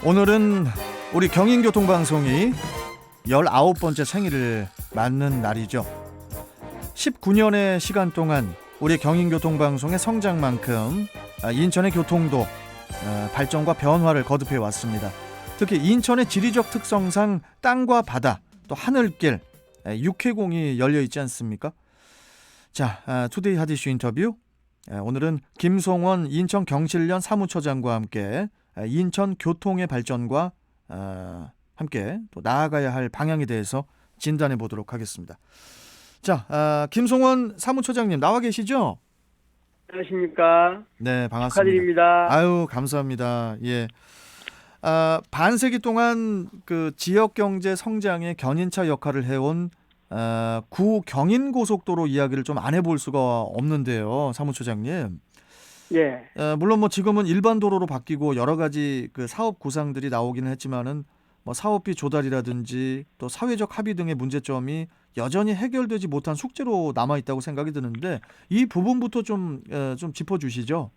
오늘은 우리 경인교통방송이 19번째 생일을 맞는 날이죠. 19년의 시간 동안 우리 경인교통방송의 성장만큼 인천의 교통도 발전과 변화를 거듭해 왔습니다. 특히 인천의 지리적 특성상 땅과 바다 또 하늘길 6회공이 열려 있지 않습니까? 자, 투데이 핫이슈 인터뷰. 오늘은 김송원 인천경실련 사무처장과 함께 인천 교통의 발전과 함께 또 나아가야 할 방향에 대해서 진단해 보도록 하겠습니다. 자, 김송원 사무처장님 나와 계시죠? 안녕하십니까? 네, 반갑습니다. 축하드립니다. 아유, 감사합니다. 예. 반세기 동안 그 지역 경제 성장의 견인차 역할을 해온 구 경인고속도로 이야기를 좀 안 해볼 수가 없는데요, 사무처장님. 예. 물론 뭐 지금은 일반 도로로 바뀌고 여러 가지 그 사업 구상들이 나오기는 했지만은 뭐 사업비 조달이라든지 또 사회적 합의 등의 문제점이 여전히 해결되지 못한 숙제로 남아 있다고 생각이 드는데 이 부분부터 좀 짚어주시죠.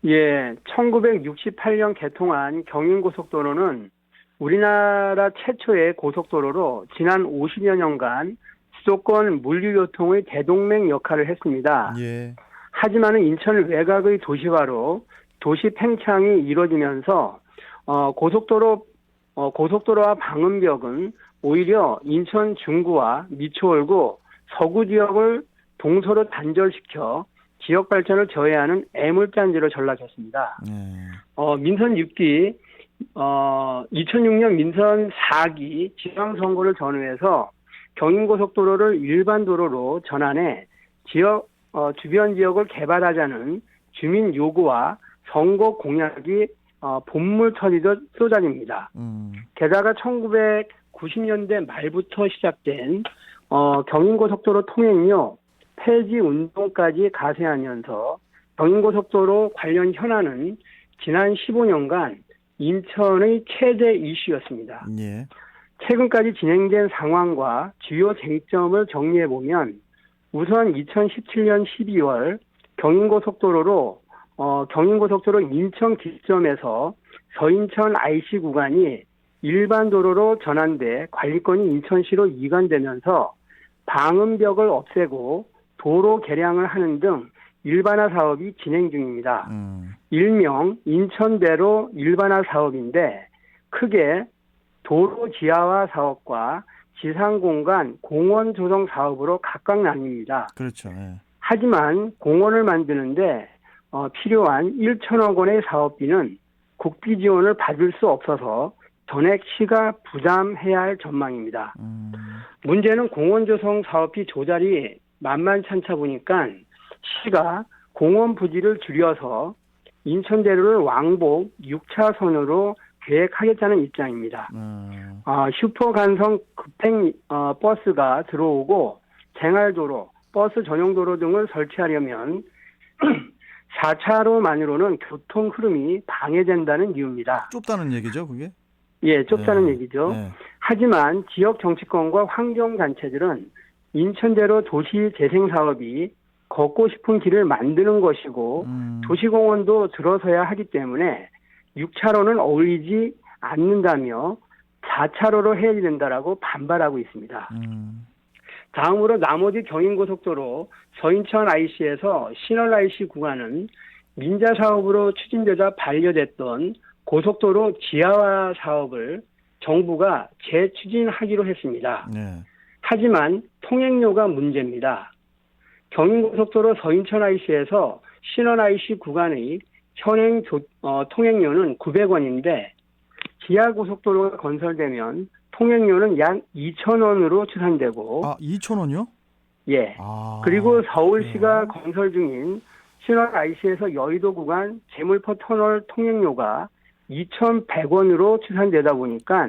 예. 1968년 개통한 경인고속도로는 우리나라 최초의 고속도로로 지난 50여 년간 수도권 물류교통의 대동맥 역할을 했습니다. 예. 하지만 인천 외곽의 도시화로 도시 팽창이 이루어지면서 고속도로와 방음벽은 오히려 인천 중구와 미추홀구, 서구 지역을 동서로 단절시켜 지역 발전을 저해하는 애물단지로 전락했습니다. 민선 6기 2006년 민선 4기 지방선거를 전후해서 경인고속도로를 일반 도로로 전환해 주변 지역을 개발하자는 주민 요구와 선거 공약이 본물 터지듯 쏟아집니다. 게다가 1990년대 말부터 시작된 경인고속도로 통행료 폐지 운동까지 가세하면서 경인고속도로 관련 현안은 지난 15년간 인천의 최대 이슈였습니다. 예. 최근까지 진행된 상황과 주요 쟁점을 정리해보면 우선 2017년 12월 경인고속도로 인천 기점에서 서인천 IC 구간이 일반 도로로 전환돼 관리권이 인천시로 이관되면서 방음벽을 없애고 도로 개량을 하는 등 일반화 사업이 진행 중입니다. 일명 인천대로 일반화 사업인데 크게 도로 지하화 사업과 지상공간 공원 조성 사업으로 각각 나뉩니다. 그렇죠. 예. 하지만 공원을 만드는데 필요한 1천억 원의 사업비는 국비 지원을 받을 수 없어서 전액 시가 부담해야 할 전망입니다. 문제는 공원 조성 사업비 조달이 만만찮다 보니까 시가 공원 부지를 줄여서 인천대로를 왕복 6차선으로 계획하겠다는 입장입니다. 슈퍼 간선 급행 버스가 들어오고 생활도로, 버스 전용도로 등을 설치하려면 4차로만으로는 교통 흐름이 방해된다는 이유입니다. 좁다는 얘기죠, 그게? 예, 좁다는 얘기죠. 네. 하지만 지역 정치권과 환경단체들은 인천대로 도시 재생 사업이 걷고 싶은 길을 만드는 것이고 도시공원도 들어서야 하기 때문에 6차로는 어울리지 않는다며 4차로로 해야 된다라고 반발하고 있습니다. 다음으로 나머지 경인고속도로 서인천 IC에서 신월 IC 구간은 민자 사업으로 추진되다 반려됐던 고속도로 지하화 사업을 정부가 재추진하기로 했습니다. 네. 하지만 통행료가 문제입니다. 경인고속도로 서인천 IC에서 신월 IC 구간의 현행 통행료는 900원인데 지하고속도로가 건설되면 통행료는 약 2,000원으로 추산되고 2,000원이요? 예. 그리고 서울시가 건설 중인 신월 IC에서 여의도 구간 제물포 터널 통행료가 2,100원으로 추산되다 보니까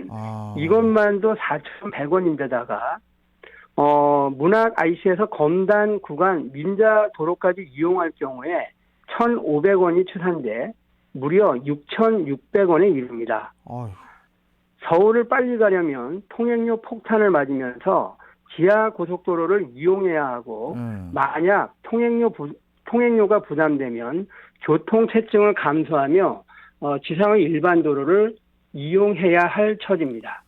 이것만도 4,100원인데다가 문학 IC에서 검단 구간 민자 도로까지 이용할 경우에 1,500원이 추산돼 무려 6,600원에 이릅니다. 서울을 빨리 가려면 통행료 폭탄을 맞으면서 지하 고속도로를 이용해야 하고 예. 만약 통행료가 부담되면 교통체증을 감수하며 지상의 일반 도로를 이용해야 할 처지입니다.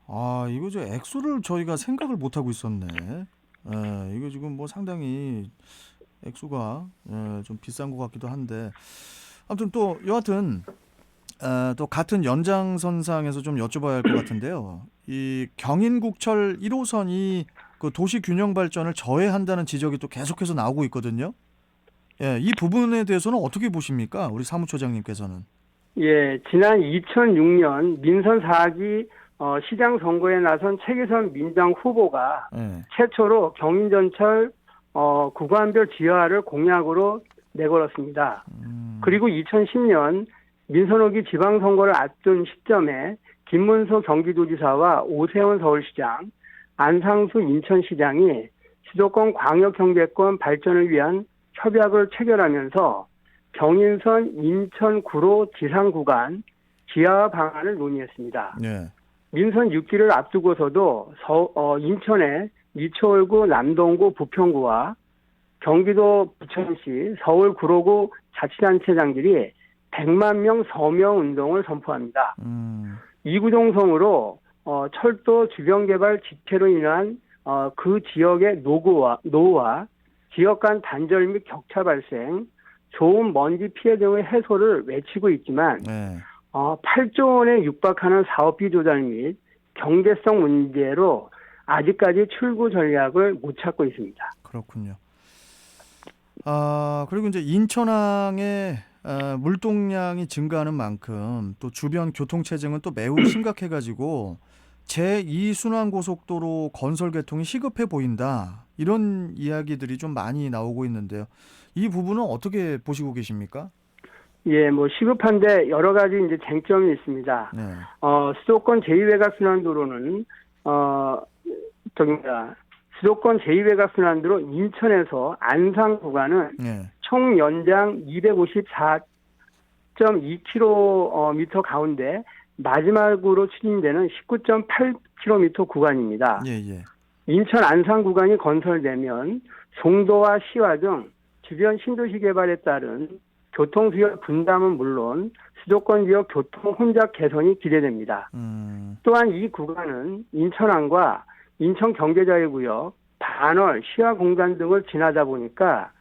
아, 이거 저 액수를 저희가 생각을 못 하고 있었네. 예, 이거 지금 뭐 상당히 액수가 좀 비싼 것 같기도 한데 아무튼 또 여하튼 또 같은 연장선상에서 좀 여쭤봐야 할 것 같은데요. 이 경인국철 1호선이 그 도시 균형 발전을 저해한다는 지적이 또 계속해서 나오고 있거든요. 예, 이 부분에 대해서는 어떻게 보십니까? 우리 사무처장님께서는. 예, 지난 2006년 민선 4기 시장 선거에 나선 최기선 민당 후보가 예. 최초로 경인전철 구간별 지하화를 공약으로 내걸었습니다. 그리고 2010년 민선 5기 지방선거를 앞둔 시점에 김문수 경기도지사와 오세훈 서울시장, 안상수 인천시장이 수도권 광역경제권 발전을 위한 협약을 체결하면서 경인선 인천구로 지상구간 지하화 방안을 논의했습니다. 예. 민선 6기를 앞두고서도 인천의 미추홀구, 남동구, 부평구와 경기도 부천시, 서울 구로구 자치단체장들이 100만 명 서명 운동을 선포합니다. 이 구동성으로 철도 주변 개발 집회로 인한 그 지역의 노후와 지역 간 단절 및 격차 발생, 좋은 먼지 피해 등의 해소를 외치고 있지만 예. 8조 원에 육박하는 사업비 조달 및 경제성 문제로 아직까지 출구 전략을 못 찾고 있습니다. 그렇군요. 아, 그리고 이제 인천항의 물동량이 증가하는 만큼 또 주변 교통 체증은 또 매우 심각해가지고 제2순환고속도로 건설 개통이 시급해 보인다. 이런 이야기들이 좀 많이 나오고 있는데요. 이 부분은 어떻게 보시고 계십니까? 예, 뭐 시급한데 여러 가지 이제 쟁점이 있습니다. 네. 수도권 제2외곽순환도로는 수도권 제2외곽순환도로 인천에서 안상 구간은 네. 총 연장 254.2km 가운데 마지막으로 추진되는 19.8km 구간입니다. 예, 예. 인천 안상 구간이 건설되면 송도와 시와 등 주변 신도시 개발에 따른 교통 수요 분담은 물론 수도권 지역 교통 혼잡 개선이 기대됩니다. 또한 이 구간은 인천항과 인천 경제자유구역, 반월, 시화공단 등을 지나다 보니까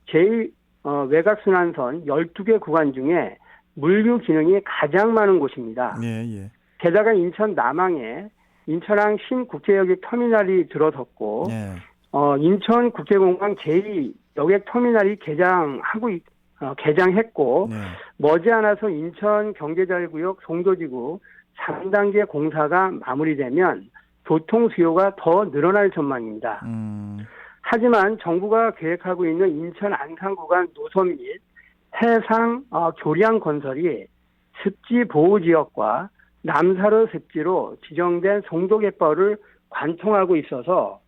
제2외곽순환선 12개 구간 중에 물류 기능이 가장 많은 곳입니다. 예, 예. 게다가 인천 남항에 인천항 신국제여객 터미널이 들어섰고 예. 인천국제공항 제2여객터미널이 개장했고 네. 머지않아서 인천 경제자유구역 송도지구 3단계 공사가 마무리되면 교통 수요가 더 늘어날 전망입니다. 하지만 정부가 계획하고 있는 인천 안산 구간 노선 및 해상 교량 건설이 습지 보호 지역과 남사로 습지로 지정된 송도갯벌을 관통하고 있어서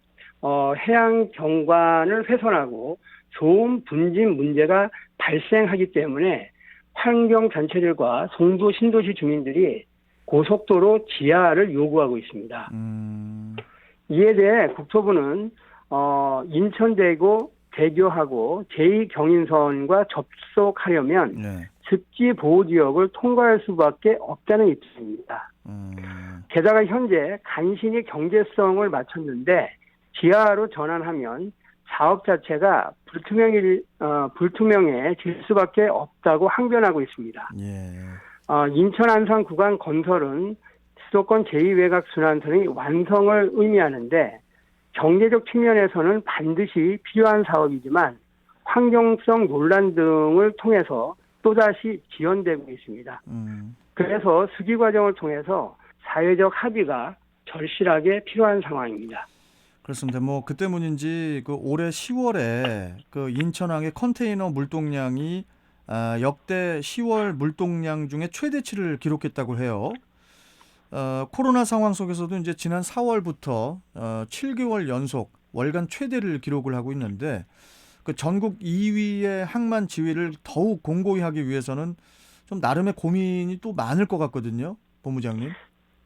해양 경관을 훼손하고 소음 분진 문제가 발생하기 때문에 환경 단체들과 송도 신도시 주민들이 고속도로 지하를 요구하고 있습니다. 이에 대해 국토부는 인천대교하고 제2경인선과 접속하려면 네. 습지 보호지역을 통과할 수밖에 없다는 입장입니다. 게다가 현재 간신히 경제성을 맞췄는데 지하로 전환하면 사업 자체가 불투명해질 수밖에 없다고 항변하고 있습니다. 예. 인천 안산 구간 건설은 수도권 제2외곽순환선의 완성을 의미하는데 경제적 측면에서는 반드시 필요한 사업이지만 환경성 논란 등을 통해서 또다시 지연되고 있습니다. 그래서 수기 과정을 통해서 사회적 합의가 절실하게 필요한 상황입니다. 그렇습니다. 뭐 그 때문인지 그 올해 10월에 그 인천항의 컨테이너 물동량이 역대 10월 물동량 중에 최대치를 기록했다고 해요. 코로나 상황 속에서도 이제 지난 4월부터 7개월 연속 월간 최대를 기록을 하고 있는데 그 전국 2위의 항만 지위를 더욱 공고히 하기 위해서는 좀 나름의 고민이 또 많을 것 같거든요, 본부장님.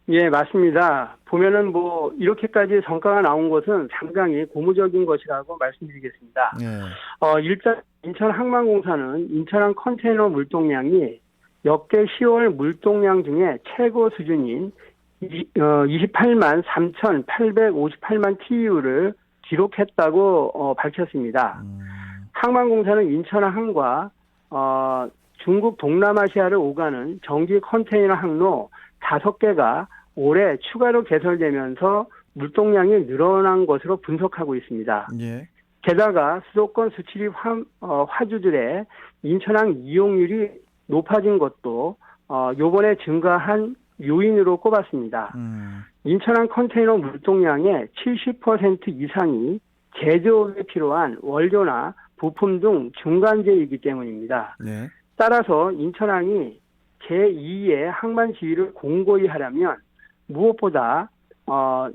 예, 맞습니다. 보면은 뭐 이렇게까지 성과가 나온 것은 상당히 고무적인 것이라고 말씀드리겠습니다. 예. 일단 인천항만공사는 인천항 컨테이너 물동량이 역대 10월 물동량 중에 최고 수준인 28만 3,858만 TEU를 기록했다고 밝혔습니다. 항만공사는 인천항과 중국 동남아시아를 오가는 정기 컨테이너 항로 5개가 올해 추가로 개설되면서 물동량이 늘어난 것으로 분석하고 있습니다. 예. 게다가 수도권 수출입 화주들의 인천항 이용률이 높아진 것도 요번에 증가한 요인으로 꼽았습니다. 인천항 컨테이너 물동량의 70% 이상이 제조업에 필요한 원료나 부품 등 중간재이기 때문입니다. 네. 따라서 인천항이 제2의 항만 지위를 공고히 하려면 무엇보다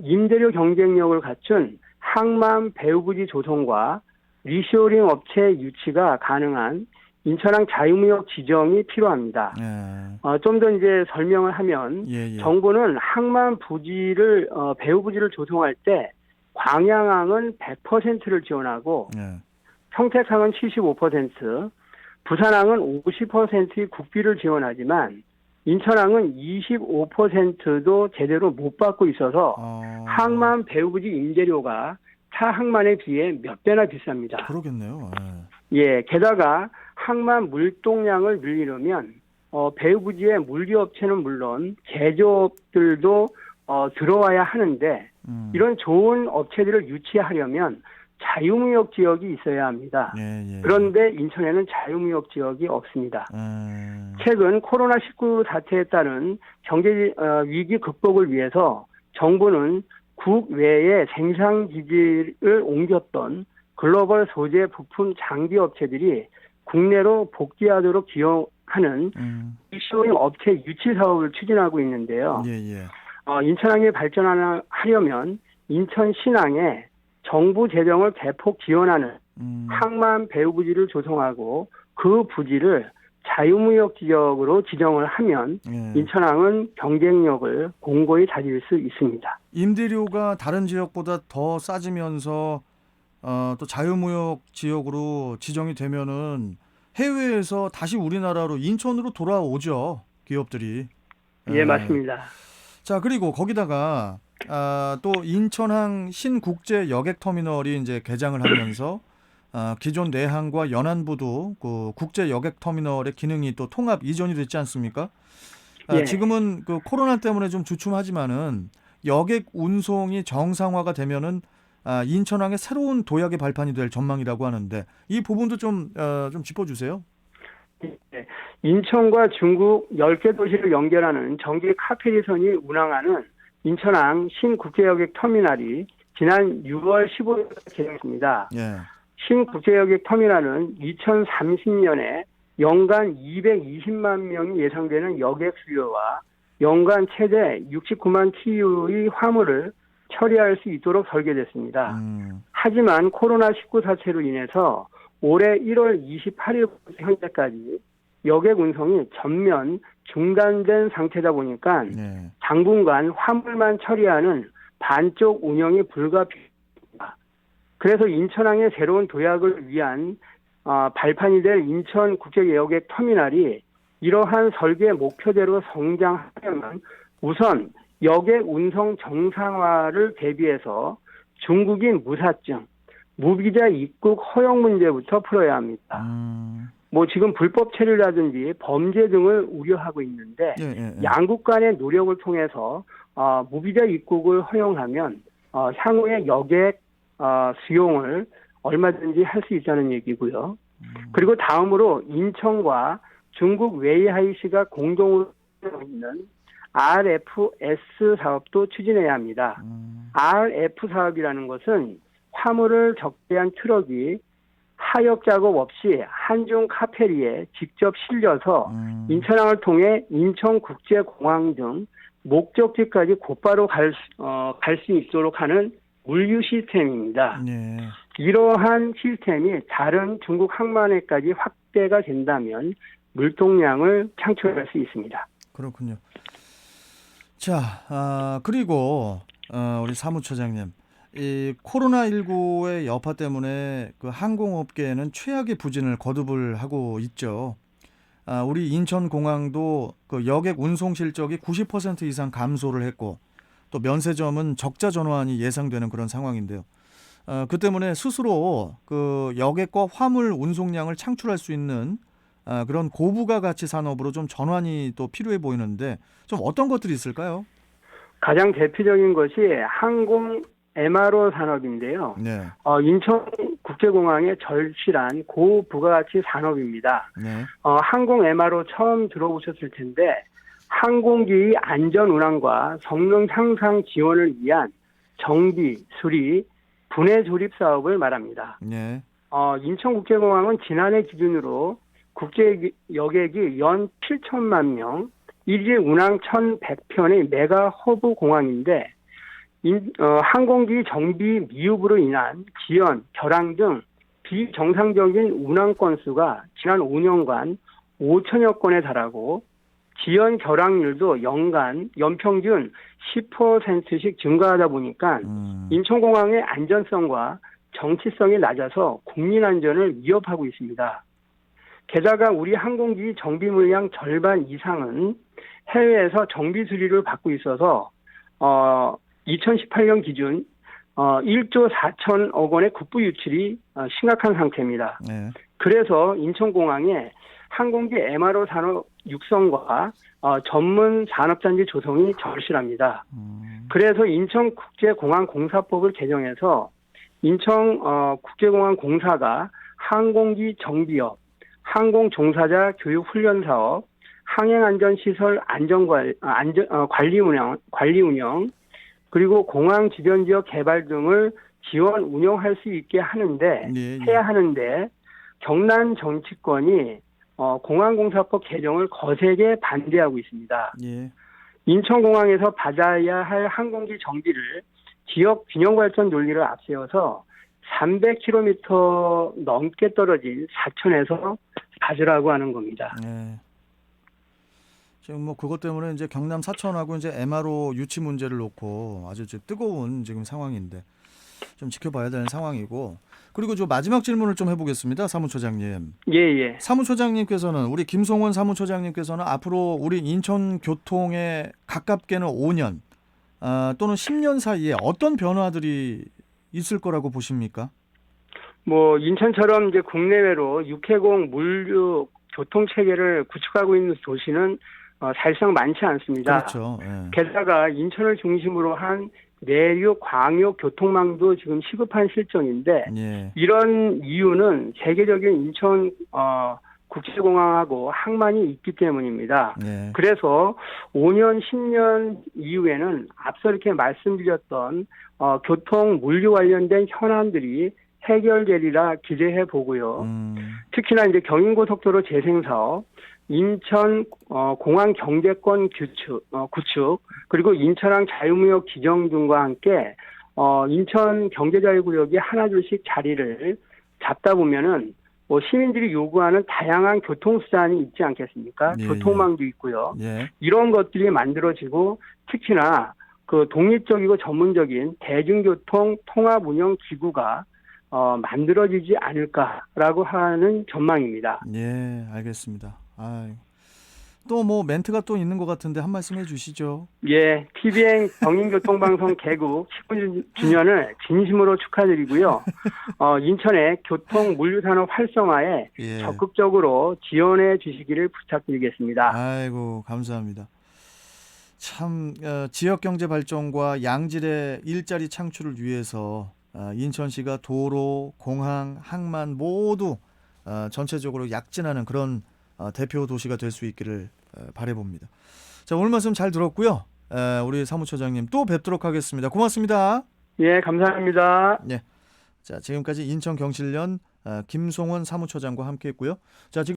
임대료 경쟁력을 갖춘 항만 배후부지 조성과 리쇼링 업체 유치가 가능한 인천항 자유무역 지정이 필요합니다. 좀 더 이제 설명을 하면 정부는 항만 부지를 배후부지를 조성할 때 광양항은 100%를 지원하고 평택항은 75%, 부산항은 50%의 국비를 지원하지만 인천항은 25%도 제대로 못 받고 있어서 항만 배후부지 임대료가 타 항만에 비해 몇 배나 비쌉니다. 그러겠네요. 예, 게다가 항만 물동량을 늘리려면 배후부지의 물류업체는 물론 제조업들도 들어와야 하는데 이런 좋은 업체들을 유치하려면 자유무역 지역이 있어야 합니다. 그런데 인천에는 자유무역 지역이 없습니다. 최근 코로나19 사태에 따른 경제 위기 극복을 위해서 정부는 국외에 생산기지를 옮겼던 글로벌 소재 부품 장비 업체들이 국내로 복귀하도록 기용하는 리쇼링 업체 유치 사업을 추진하고 있는데요. 인천항이 발전하려면 인천 신항에 정부 재정을 대폭 지원하는 항만 배후부지를 조성하고 그 부지를 자유무역 지역으로 지정을 하면 인천항은 경쟁력을 공고히 다질 수 있습니다. 임대료가 다른 지역보다 더 싸지면서 또 자유무역 지역으로 지정이 되면은 해외에서 다시 우리나라로 인천으로 돌아오죠, 기업들이. 예, 맞습니다. 자, 그리고 거기다가 또 인천항 신국제 여객터미널이 이제 개장을 하면서 기존 내항과 연안부도 그 국제 여객터미널의 기능이 또 통합 이전이 됐지 않습니까? 지금은 그 코로나 때문에 좀 주춤하지만은 여객 운송이 정상화가 되면은 인천항의 새로운 도약의 발판이 될 전망이라고 하는데 이 부분도 좀 짚어주세요. 인천과 중국 10개 도시를 연결하는 정기 카페리선이 운항하는 인천항 신국제여객 터미널이 지난 6월 15일 개장했습니다. 신국제여객 터미널은 2030년에 연간 220만 명이 예상되는 여객 수요와 연간 최대 69만 TEU의 화물을 처리할 수 있도록 설계됐습니다. 하지만 코로나19 사태로 인해서 올해 1월 28일부터 현재까지 여객 운송이 전면 중단된 상태다 보니까 당분간 화물만 처리하는 반쪽 운영이 불가피합니다. 그래서 인천항의 새로운 도약을 위한 발판이 될 인천국제여객 터미널이 이러한 설계 목표대로 성장하려면 우선 여객 운송 정상화를 대비해서 중국인 무사증, 무비자 입국 허용 문제부터 풀어야 합니다. 뭐 지금 불법 체류라든지 범죄 등을 우려하고 있는데 양국 간의 노력을 통해서 무비자 입국을 허용하면 향후에 여객 수용을 얼마든지 할 수 있다는 얘기고요. 그리고 다음으로 인천과 중국 웨이하이시가 공동으로 있는 RFS 사업도 추진해야 합니다. RF 사업이라는 것은 화물을 적재한 트럭이 하역 작업 없이 한중 카페리에 직접 실려서 인천항을 통해 인천국제공항 등 목적지까지 곧바로 갈 수 있도록 하는 물류 시스템입니다. 이러한 시스템이 다른 중국 항만에까지 확대가 된다면 물동량을 창출할 수 있습니다. 그렇군요. 자, 그리고 우리 사무처장님, 이 코로나19의 여파 때문에 그 항공업계에는 최악의 부진을 거듭을 하고 있죠. 우리 인천공항도 그 여객 운송 실적이 90% 이상 감소를 했고 또 면세점은 적자 전환이 예상되는 그런 상황인데요. 그 때문에 스스로 그 여객과 화물 운송량을 창출할 수 있는 그런 고부가 가치 산업으로 좀 전환이 또 필요해 보이는데 좀 어떤 것들이 있을까요? 가장 대표적인 것이 항공 MRO 산업인데요. 네, 인천국제공항의 절실한 고부가가치 산업입니다. 네, 항공 MRO 처음 들어보셨을 텐데 항공기 안전 운항과 성능 향상 지원을 위한 정비, 수리, 분해 조립 사업을 말합니다. 네, 인천국제공항은 지난해 기준으로 국제 여객이 연 7천만 명, 일일 운항 1,100편의 메가 허브 공항인데 항공기 정비 미흡으로 인한 지연, 결항 등 비정상적인 운항 건수가 지난 5년간 5천여 건에 달하고 지연 결항률도 연평균 10%씩 증가하다 보니까 인천공항의 안전성과 정치성이 낮아서 국민 안전을 위협하고 있습니다. 게다가 우리 항공기 정비 물량 절반 이상은 해외에서 정비 수리를 받고 있어서 2018년 기준 1조 4천억 원의 국부 유출이 심각한 상태입니다. 네. 그래서 인천공항에 항공기 MRO 산업 육성과 전문 산업단지 조성이 절실합니다. 그래서 인천국제공항공사법을 개정해서 인천국제공항공사가 항공기 정비업, 항공종사자 교육훈련사업, 항행안전시설 관리 운영, 그리고 공항 주변 지역 개발 등을 지원 운영할 수 있게 하는데 예, 예. 해야 하는데 경남 정치권이 공항공사법 개정을 거세게 반대하고 있습니다. 예. 인천공항에서 받아야 할 항공기 정비를 지역 균형 발전 논리를 앞세워서 300km 넘게 떨어진 사천에서 받으라고 하는 겁니다. 네. 지금 뭐 그것 때문에 이제 경남 사천하고 이제 MRO 유치 문제를 놓고 아주 지금 뜨거운 지금 상황인데 좀 지켜봐야 되는 상황이고 그리고 저 마지막 질문을 좀 해보겠습니다, 사무처장님. 예. 사무처장님께서는 우리 김송원 사무처장님께서는 앞으로 우리 인천 교통에 가깝게는 5년 또는 10년 사이에 어떤 변화들이 있을 거라고 보십니까? 인천처럼 이제 국내외로 육해공 물류 교통 체계를 구축하고 있는 도시는 사실상 많지 않습니다. 그렇죠. 예. 게다가 인천을 중심으로 한 내륙, 광역 교통망도 지금 시급한 실정인데 예. 이런 이유는 세계적인 인천 국제공항하고 항만이 있기 때문입니다. 예. 그래서 5년, 10년 이후에는 앞서 이렇게 말씀드렸던 교통 물류 관련된 현안들이 해결되리라 기대해 보고요. 특히나 이제 경인고속도로 재생사업, 인천 공항 경제권 구축, 그리고 인천항 자유무역 지정 등과 함께 인천 경제자유구역이 하나둘씩 자리를 잡다 보면은 시민들이 요구하는 다양한 교통수단이 있지 않겠습니까? 예, 교통망도 있고요. 예. 이런 것들이 만들어지고 특히나 그 독립적이고 전문적인 대중교통 통합 운영 기구가 만들어지지 않을까라고 하는 전망입니다. 예, 알겠습니다. 또 뭐 멘트가 또 있는 것 같은데 한 말씀 해주시죠. 예, TVN 경인교통방송 개국 19주년을 진심으로 축하드리고요. 인천의 교통 물류산업 활성화에 예. 적극적으로 지원해 주시기를 부탁드리겠습니다. 아이고 감사합니다. 참 지역 경제 발전과 양질의 일자리 창출을 위해서 인천시가 도로, 공항, 항만 모두 전체적으로 약진하는 그런 대표 도시가 될 수 있기를 바라봅니다. 자, 오늘 말씀 잘 들었고요. 우리 사무처장님 또 뵙도록 하겠습니다. 고맙습니다. 예, 감사합니다. 네. 자, 지금까지 인천경실련 김송원 사무처장과 함께했고요. 자, 지금